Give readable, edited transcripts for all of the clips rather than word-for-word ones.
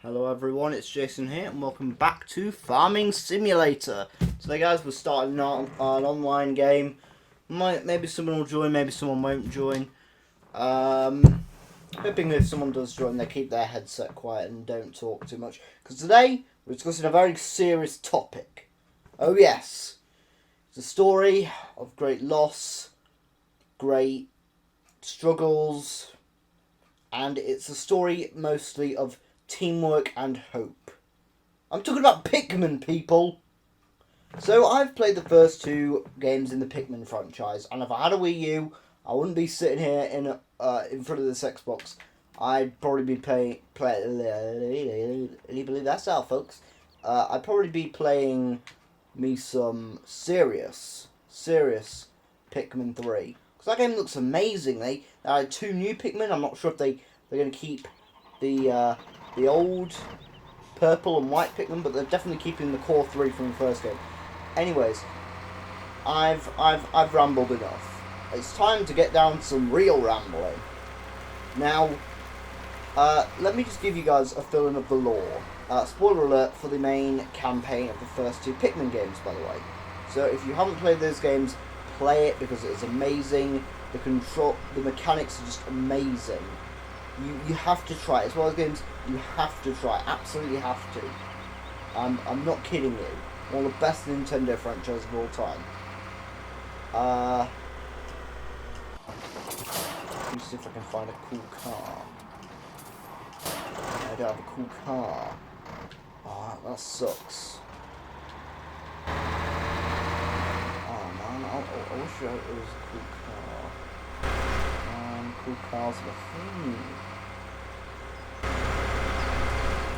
Hello everyone, it's Jason here and welcome back to Farming Simulator. Today guys, we're starting an online game. Maybe someone will join, maybe someone won't join. Hoping if someone does join, they keep their headset quiet and don't talk too much. Because today, we're discussing a very serious topic. Oh yes, it's a story of great loss, great struggles, and it's a story mostly of teamwork and hope. I'm talking about Pikmin, people! So I've played the first two games in the Pikmin franchise, and if I had a Wii U, I wouldn't be sitting here in front of this Xbox. I'd probably be playing believe that's out, folks. I'd probably be playing me some serious Pikmin 3. Because that game looks amazing. They had two new Pikmin. I'm not sure if they're going to keep the old purple and white Pikmin, but they're definitely keeping the core three from the first game. Anyways, I've rambled enough. It's time to get down to some real rambling. Now, let me just give you guys a fill-in of the lore. Spoiler alert for the main campaign of the first two Pikmin games, by the way. So if you haven't played those games, play it because it is amazing. The mechanics are just amazing. You have to try it. As well as games, you have to try it. Absolutely have to. I'm not kidding you. One of the best Nintendo franchises of all time. Let me see if I can find a cool car. I don't have a cool car. Oh, that sucks. Oh man, I wish it was a cool car. Cool cars are a thing.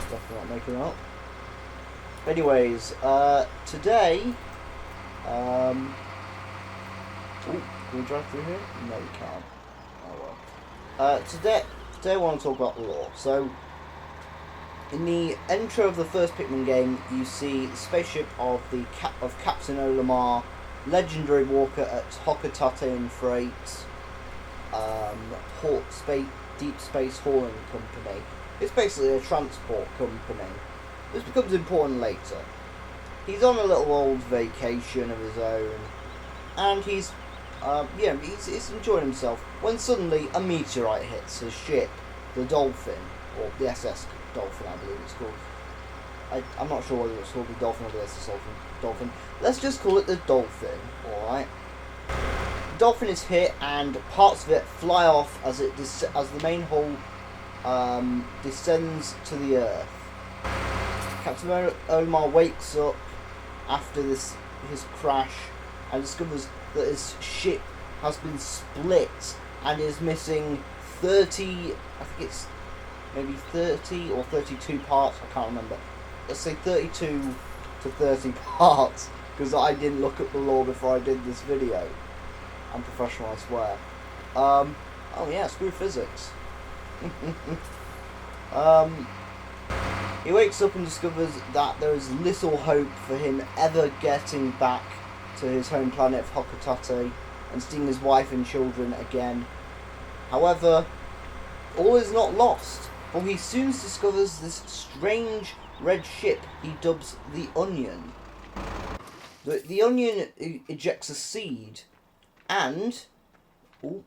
Definitely not making up. Anyways, today, ooh, can we drive through here? No, we can't. Oh well. Today I want to talk about lore. So, in the intro of the first Pikmin game, you see the spaceship of Captain Olimar, legendary walker at Hokotate and Freight, deep space hauling company. It's basically a transport company. This becomes important later. He's on a little old vacation of his own, and he's enjoying himself when suddenly a meteorite hits his ship, the Dolphin, or the SS Dolphin, I believe it's called. I'm not sure whether it's called the Dolphin or the SS Dolphin. Let's just call it the Dolphin, alright? The Dolphin is hit, and parts of it fly off as the main hull descends to the Earth. Captain Olimar wakes up after his crash and discovers that his ship has been split and is missing 30, I think it's maybe 30 or 32 parts, I can't remember. Let's say 32 to 30 parts, because I didn't look at the lore before I did this video. I'm professional, I swear. Oh yeah, screw physics. He wakes up and discovers that there is little hope for him ever getting back to his home planet of Hokotate and seeing his wife and children again. However, all is not lost, for he soon discovers this strange red ship he dubs the Onion. The Onion ejects a seed, and... Ooh,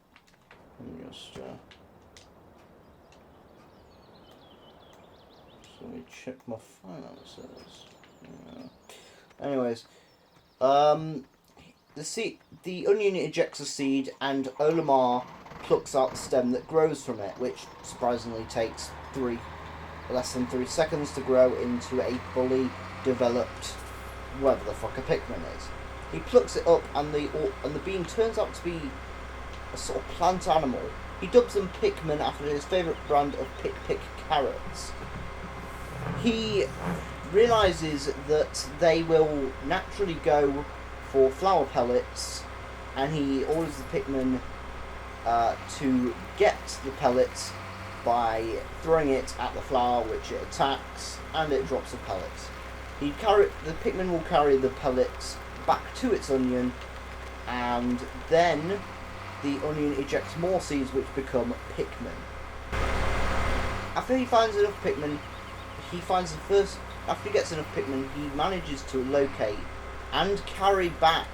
let me check my finances. Yeah. Anyways, the Onion ejects a seed, and Olimar plucks out the stem that grows from it, which surprisingly takes less than 3 seconds to grow into a fully developed, whatever the fuck a Pikmin is. He plucks it up, and the bean turns out to be a sort of plant animal. He dubs them Pikmin after his favourite brand of Pick carrots. He realises that they will naturally go for flower pellets, and he orders the Pikmin to get the pellets by throwing it at the flower, which it attacks, and it drops the pellets. The Pikmin will carry the pellets back to its onion, and then the onion ejects more seeds which become Pikmin. After he finds enough Pikmin, he finds the first, after he gets enough Pikmin, he manages to locate and carry back,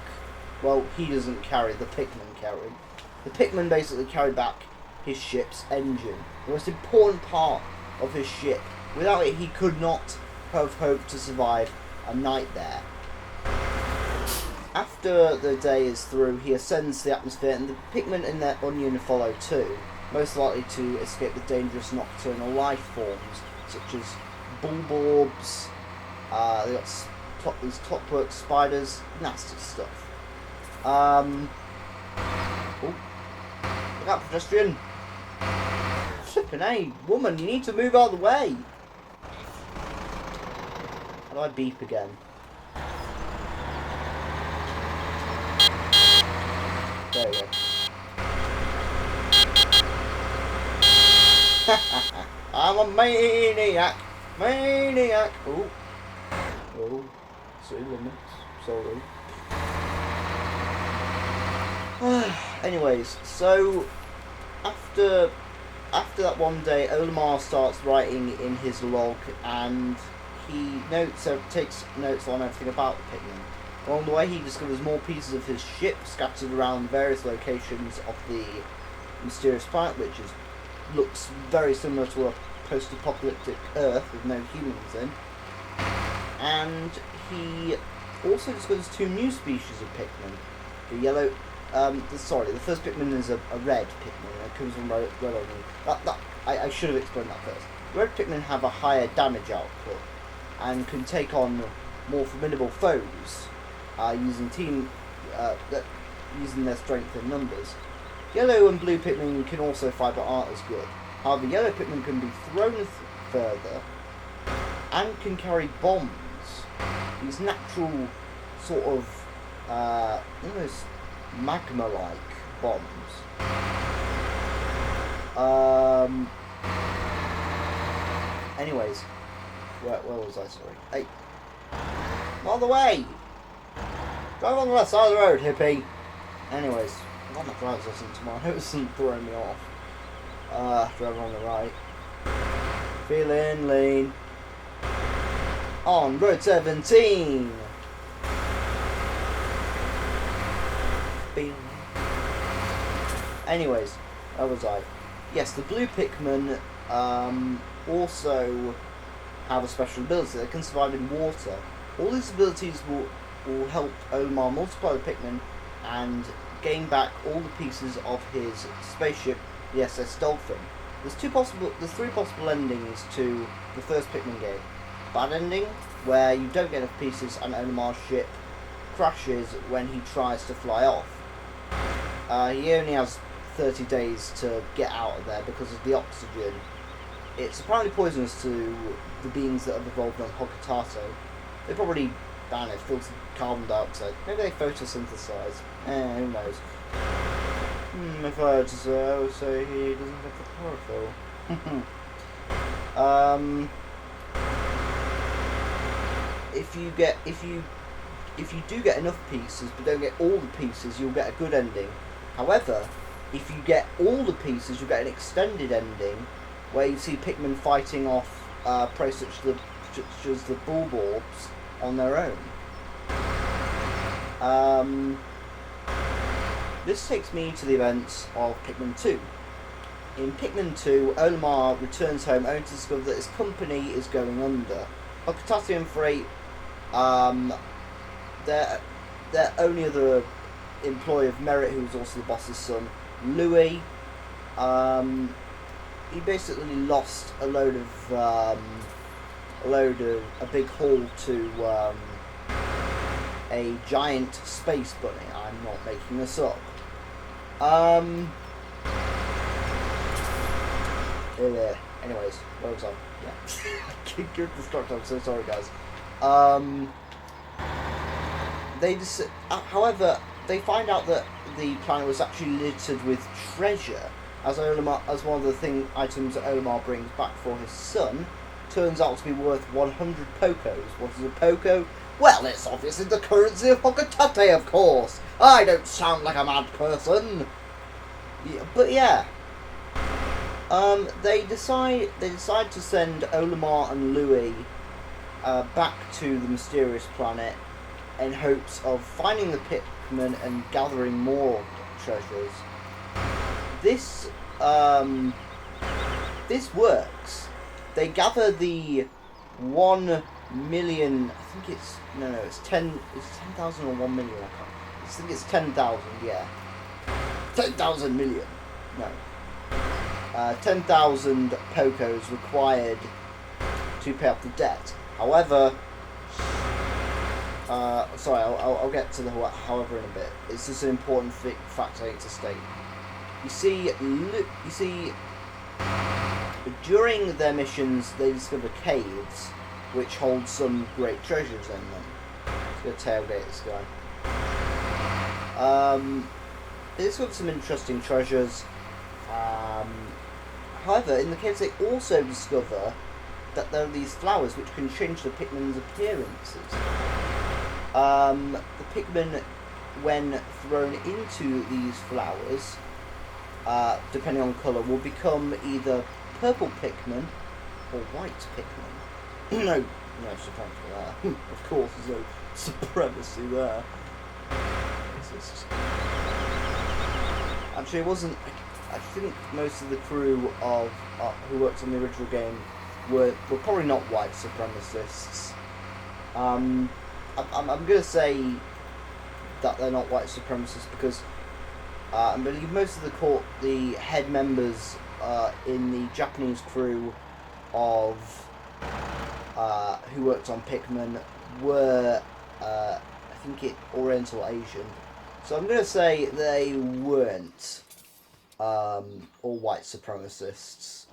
well, he doesn't carry, the Pikmin carry. The Pikmin basically carry back his ship's engine, the most important part of his ship. Without it, he could not have hoped to survive a night there. After the day is through, he ascends the atmosphere, and the Pikmin in their onion follow too, most likely to escape the dangerous nocturnal life forms, such as bulborbs. They got these clockwork spiders, nasty stuff. Oh, look out, pedestrian! Flippin' hey, woman, you need to move out of the way! How do I beep again? There we go. I'm a maniac! Maniac! Oh. Oh. City limits. Sorry. Anyways, so after that one day, Olimar starts writing in his log, and he takes notes on everything about the Pikmin. Along the way, he discovers more pieces of his ship scattered around various locations of the mysterious planet, which looks very similar to a post-apocalyptic Earth with no humans in. And he also discovers 2 new species of Pikmin. The yellow, the first Pikmin is a red Pikmin. It comes from red only. I should have explained that first. Red Pikmin have a higher damage output and can take on more formidable foes using their strength in numbers. Yellow and blue Pikmin can also fight but aren't as good. However, yellow Pikmin can be thrown further and can carry bombs. These natural sort of almost magma-like bombs. Anyways, where was I? Sorry. Hey, on the way. Drive on the left side of the road, hippie. Anyways, I got my driver's license tomorrow. It wasn't throwing me off. Driving on the right. Feeling lean. On road 17. Anyways, where was I? Yes, the blue Pikmin also have a special ability. They can survive in water. All these abilities will help Olimar multiply the Pikmin and gain back all the pieces of his spaceship, the SS Dolphin. There's 3 possible endings to the first Pikmin game. Bad ending, where you don't get enough pieces and Olimar's ship crashes when he tries to fly off. He only has 30 days to get out of there because of the oxygen. It's apparently poisonous to the beings that have evolved on Hokatato. They probably, I don't know, filter carbon dioxide. Maybe they photosynthesize. Who knows. If I had to say, I would say he doesn't have the chlorophyll. If you do get enough pieces but don't get all the pieces, you'll get a good ending. However, if you get all the pieces, you'll get an extended ending where you see Pikmin fighting off prey such as the bulborbs on their own. This takes me to the events of Pikmin 2. In Pikmin 2, Olimar returns home only to discover that his company is going under. Hokatato and Freight, their only other employee of merit, who's also the boss's son, Louis, he basically lost a big haul to a giant space bunny. I'm not making this up. Anyways, where was I? Yeah. Good destruction. I'm so sorry, guys. However, they find out that the planet was actually littered with treasure, as one of the items that Olimar brings back for his son turns out to be worth 100 Pokos. What is a Poko? Well, it's obviously the currency of Hokotate, of course. I don't sound like a mad person. Yeah, but yeah. They decide to send Olimar and Louis back to the mysterious planet in hopes of finding the Pikmin and gathering more treasures. This this works. They gather the 1,000,000. I think it's it's 10. It's 10,000 or 1,000,000. I think it's 10,000. Yeah, 10,000 million. No. 10,000 Pokos required to pay off the debt. However, sorry, I'll get to the however in a bit. It's just an important fact I need to state. You see, during their missions, they discover caves which hold some great treasures in them. Let's go tailgate this guy. They discover some interesting treasures. However, in the caves they also discover that there are these flowers which can change the Pikmin's appearances. The Pikmin, when thrown into these flowers, depending on colour, will become either purple Pikmin or white Pikmin. no supremacy there. Of course, there's no supremacy there. Actually, it wasn't. I think most of the crew of who worked on the original game were probably not white supremacists. I'm gonna say that they're not white supremacists because I believe most of the head members in the Japanese crew of who worked on Pikmin were I think Oriental Asian. So I'm gonna say they weren't all white supremacists.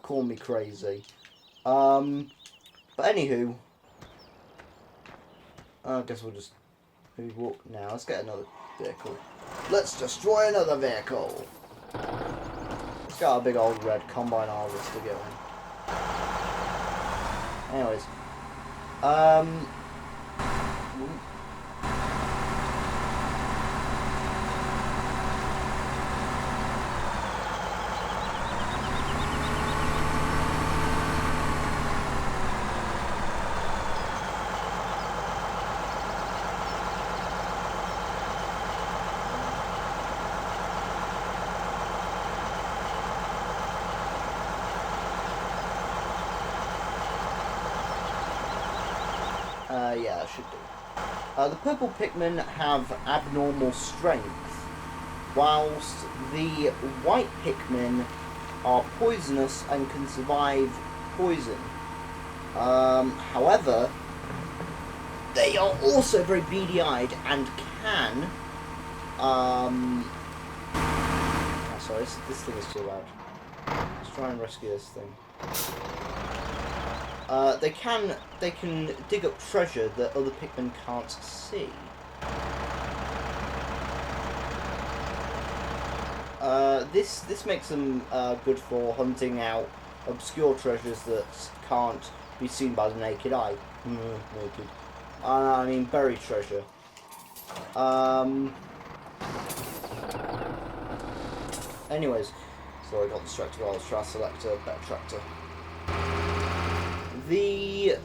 Call me crazy. But anywho, I guess we'll just walk now. Let's get another vehicle. Let's destroy another vehicle. Let's get our big old red combine harvester going. Anyways, yeah, I should do. The purple Pikmin have abnormal strength, whilst the white Pikmin are poisonous and can survive poison. However, they are also very beady-eyed and can... sorry, this thing is too loud. Let's try and rescue this thing. They can dig up treasure that other Pikmin can't see. This makes them good for hunting out obscure treasures that can't be seen by the naked eye. Naked. I mean buried treasure. Anyways, so I got distracted while I was trying to select a better tractor. They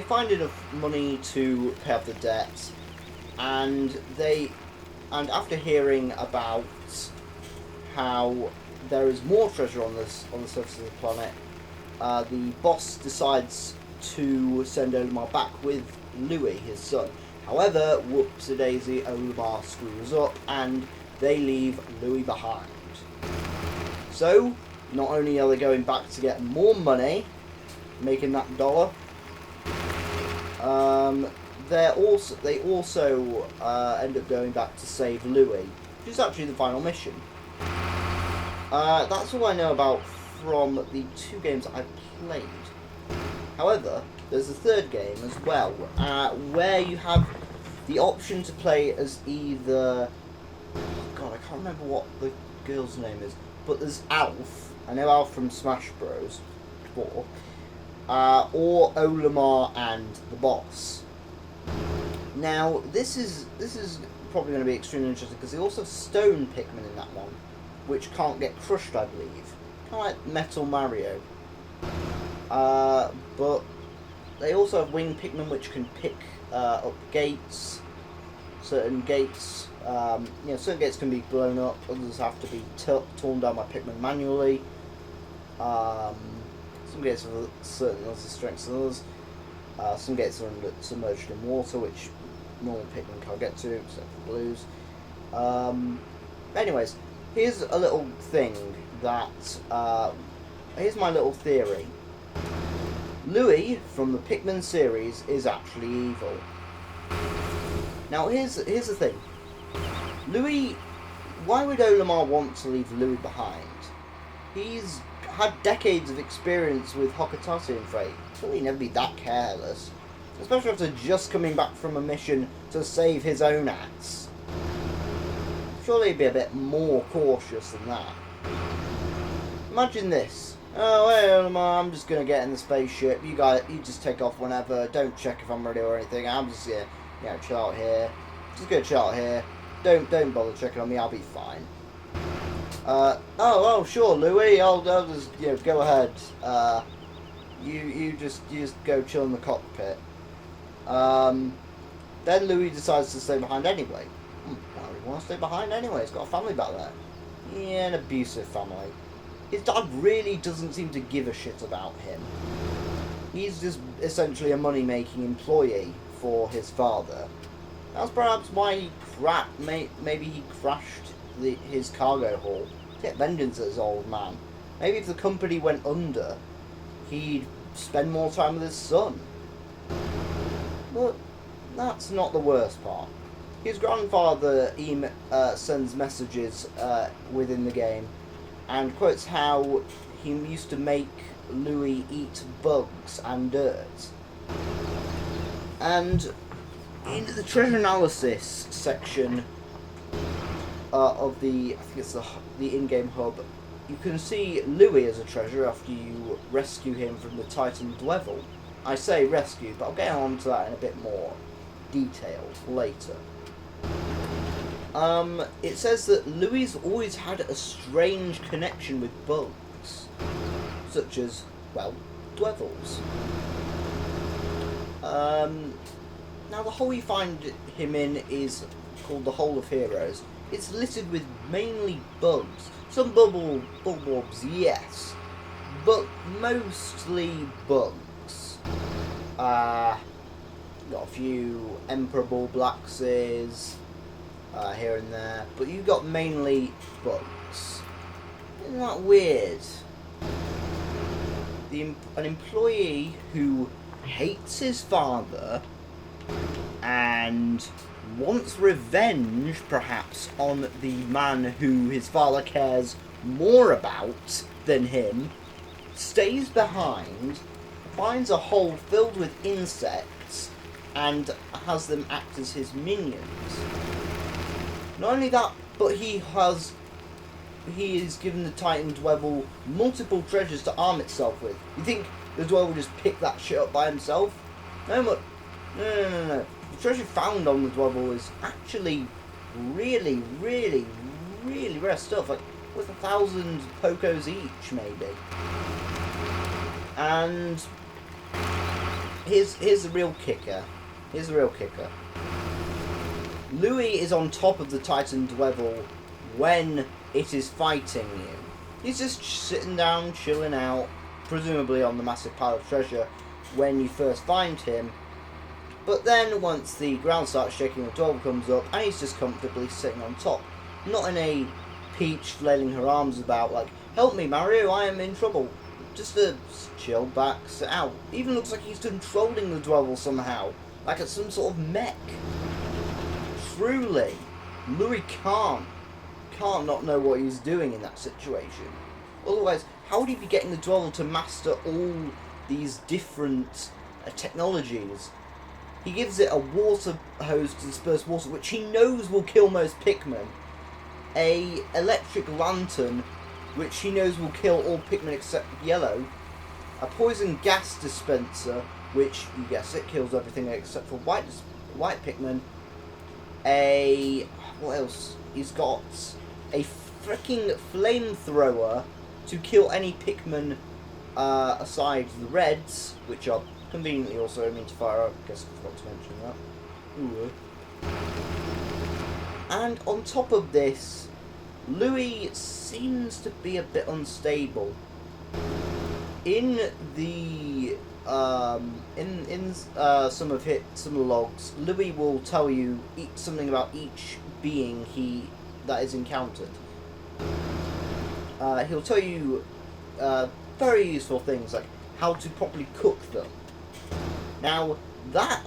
find enough money to pay off the debt, and after hearing about how there is more treasure on the surface of the planet, the boss decides to send Olimar back with Louis, his son. However, whoopsie-daisy, Olimar screws up and they leave Louis behind. So, not only are they going back to get more money, making that dollar, they also end up going back to save Louis, which is actually the final mission. That's all I know about from the two games I've played. However, there's a third game as well, where you have the option to play as either... Oh God, I can't remember what the girl's name is, but there's Alf. I know Alf from Smash Bros. 4. Or Olimar and the boss. Now, this is probably going to be extremely interesting because they also have stone Pikmin in that one. which can't get crushed, I believe. Kind of like Metal Mario. But they also have winged Pikmin which can pick up gates. Certain gates, certain gates can be blown up, others have to be torn down by Pikmin manually. Some gates have certain other strengths than others. Some gates are submerged in water, which normal Pikmin can't get to, except for blues. Anyways, here's a little thing that... here's my little theory. Louis, from the Pikmin series, is actually evil. Now, here's the thing. Louis... Why would Olimar want to leave Louis behind? He's had decades of experience with Hokatasi freight. Surely he'd never be that careless. Especially after just coming back from a mission to save his own ass. Surely he'd be a bit more cautious than that. Imagine this. Oh, hey Olimar, I'm just gonna get in the spaceship. You just take off whenever. Don't check if I'm ready or anything. I'm just gonna, chill out here. Just gonna chill out here. Don't bother checking on me. I'll be fine. Sure, Louis. I'll just go ahead. You just go chill in the cockpit. Then Louis decides to stay behind anyway. Why would he want to stay behind anyway? He's got a family back there. Yeah, an abusive family. His dad really doesn't seem to give a shit about him. He's just essentially a money-making employee for his father. That's perhaps why maybe he crashed his cargo haul to get vengeance at his old man. Maybe if the company went under, he'd spend more time with his son. But that's not the worst part. His grandfather sends messages within the game and quotes how he used to make Louis eat bugs and dirt. And in the treasure analysis section of I think it's the in-game hub, you can see Louis as a treasure after you rescue him from the Titan Dwevel. I say rescue, but I'll get on to that in a bit more detail later. It says that Louis always had a strange connection with bugs, such as, well, Dwevils. Now the hole you find him in is called the Hole of Heroes. It's littered with mainly bugs. Some bulbs, yes, but mostly bugs. Got a few Emperor Bulblaxes here and there, but you got mainly bugs. Isn't that weird? An employee who hates his father and wants revenge, perhaps, on the man who his father cares more about than him, stays behind, finds a hole filled with insects, and has them act as his minions. Not only that, but he is given the Titan Dwevel multiple treasures to arm itself with. You think the Dwevel will just pick that shit up by himself? No. The treasure found on the Dwevel is actually really, really, really rare stuff. Like, worth 1,000 Pokos each, maybe. And here's the real kicker. Louis is on top of the Titan Dwevel when it is fighting you. He's just sitting down, chilling out, presumably on the massive pile of treasure when you first find him. But then once the ground starts shaking, the Dwevel comes up and he's just comfortably sitting on top. Not in a Peach flailing her arms about like, help me Mario, I am in trouble. Just a chill back, sit out. Even looks like he's controlling the Dwevel somehow, like it's some sort of mech. Truly, Louis can't not know what he's doing in that situation. Otherwise, how would he be getting the Dwevel to master all these different technologies? He gives it a water hose to disperse water, which he knows will kill most Pikmin. A electric lantern, which he knows will kill all Pikmin except yellow. A poison gas dispenser, which, you guess it, kills everything except for white Pikmin. What else? He's got a freaking flamethrower to kill any Pikmin aside the reds, which are conveniently also immune to fire. I guess I forgot to mention that. Ooh. And on top of this, Louis seems to be a bit unstable. In the some of the logs, Louis will tell you something about each being that is encountered. He'll tell you very useful things like how to properly cook them. Now that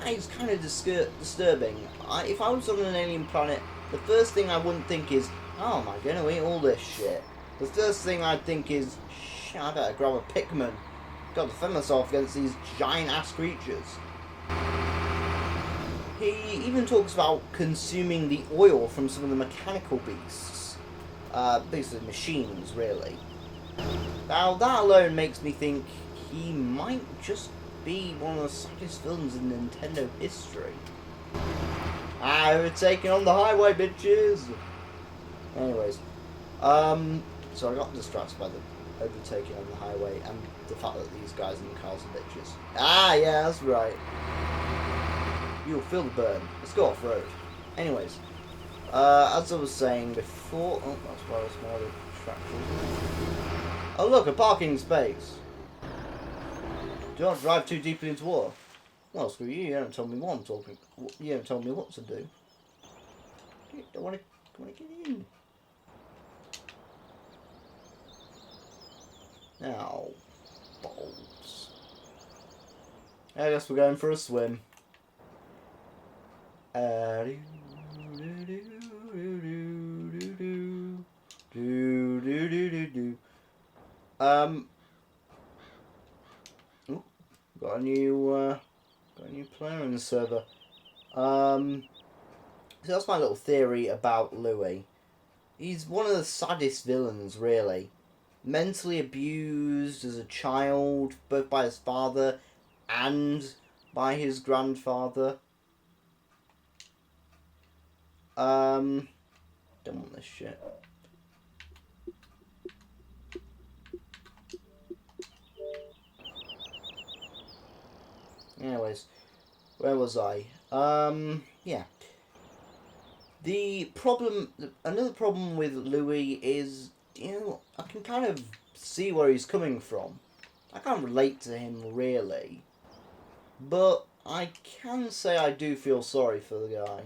is kind of disturbing. If I was on an alien planet, the first thing I wouldn't think is, oh, am I going to eat all this shit? The first thing I'd think is, shit, I better grab a Pikmin. Got to defend myself against these giant ass creatures. He even talks about consuming the oil from some of the mechanical beasts. Basically machines, really. Now, that alone makes me think he might just be one of the saddest villains in Nintendo history. We're taking on the highway, bitches! Anyways, so I got distracted by the overtaking on the highway and the fact that these guys in the cars are bitches. Yeah, that's right. You'll feel the burn. Let's go off-road. Anyways, as I was saying before... Oh, that's why I was more distracted. Oh, look, a parking space. Do not drive too deeply into water. Well, screw you. You don't tell me what I'm talking... You don't tell me what to do. I want to get in. Now, balls. I guess we're going for a swim. Ooh, got a new player in the server. So that's my little theory about Louis. He's one of the saddest villains, really. Mentally abused as a child, both by his father and by his grandfather. Don't want this shit. Anyways, where was I? Yeah. Another problem with Louis is, I can kind of see where he's coming from. I can't relate to him, really. But I can say I do feel sorry for the guy.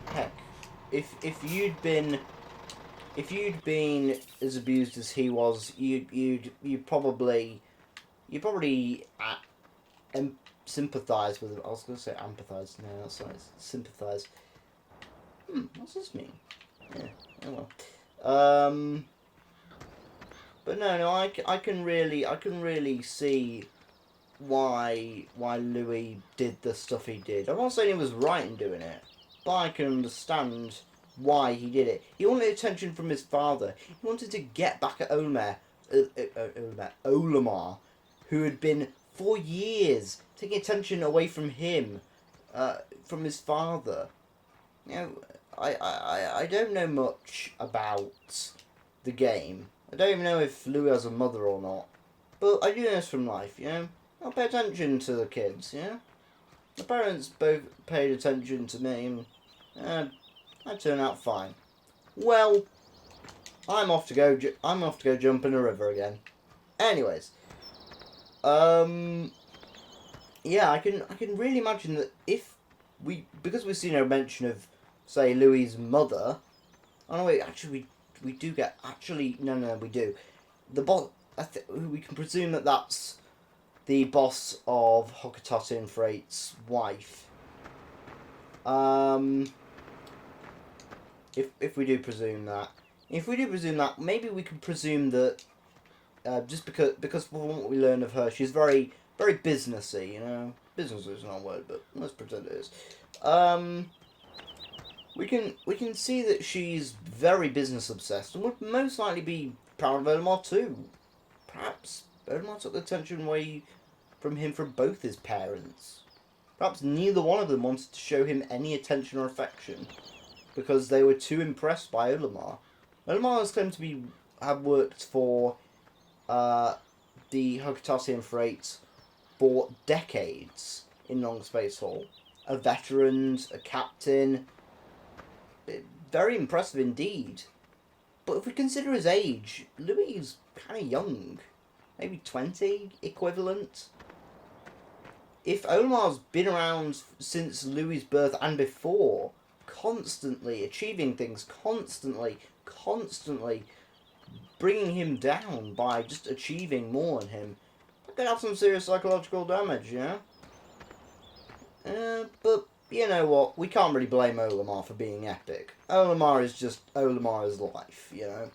Heck, if you'd been as abused as he was, you'd probably sympathise with him. I was going to say empathise. No, that's not sympathise. What's this mean? Yeah, oh well. But no, I can really see why Louis did the stuff he did. I'm not saying he was right in doing it, but I can understand why he did it. He wanted attention from his father. He wanted to get back at Olimar, who had been for years taking attention away from him, from his father. I don't know much about the game. I don't even know if Louis has a mother or not. But I do know this from life, I'll pay attention to the kids, My parents both paid attention to me, and I turned out fine. Well, I'm off to go jump in a river again. Anyways, yeah, I can really imagine that because we've seen no mention of, say, Louis' mother. Oh no, wait, actually we do get no, we do. The boss. We can presume that that's the boss of Hokatatin Freight's wife. If we do presume that, maybe we can presume that just because from what we learn of her, she's very very businessy. Business is not a word, but let's pretend it is. We can see that she's very business obsessed and would most likely be proud of Olimar too. Perhaps Olimar took the attention away from him from both his parents. Perhaps neither one of them wanted to show him any attention or affection. because they were too impressed by Olimar. Olimar is claimed to have worked for the Hokutossian Freight for decades in Long Space Hall. A veteran, a captain. Very impressive indeed. But if we consider his age, Louis is kind of young. Maybe 20 equivalent. If Olimar's been around since Louis' birth and before, constantly achieving things, constantly bringing him down by just achieving more than him, that could have some serious psychological damage, you know? But you know what? We can't really blame Olimar for being epic. Olimar is just Olimar's life, you know?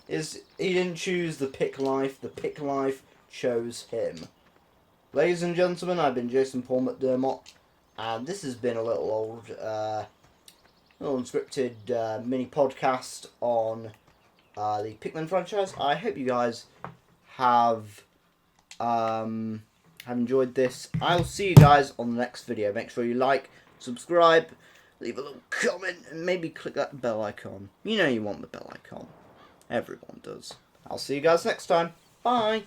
He didn't choose the pick life chose him. Ladies and gentlemen, I've been Jason Paul McDermott, and this has been a little unscripted mini podcast on the Pikmin franchise. I hope you guys have enjoyed this. I'll see you guys on the next video. Make sure you like, subscribe, leave a little comment, and maybe click that bell icon. You know you want the bell icon. Everyone does. I'll see you guys next time. Bye.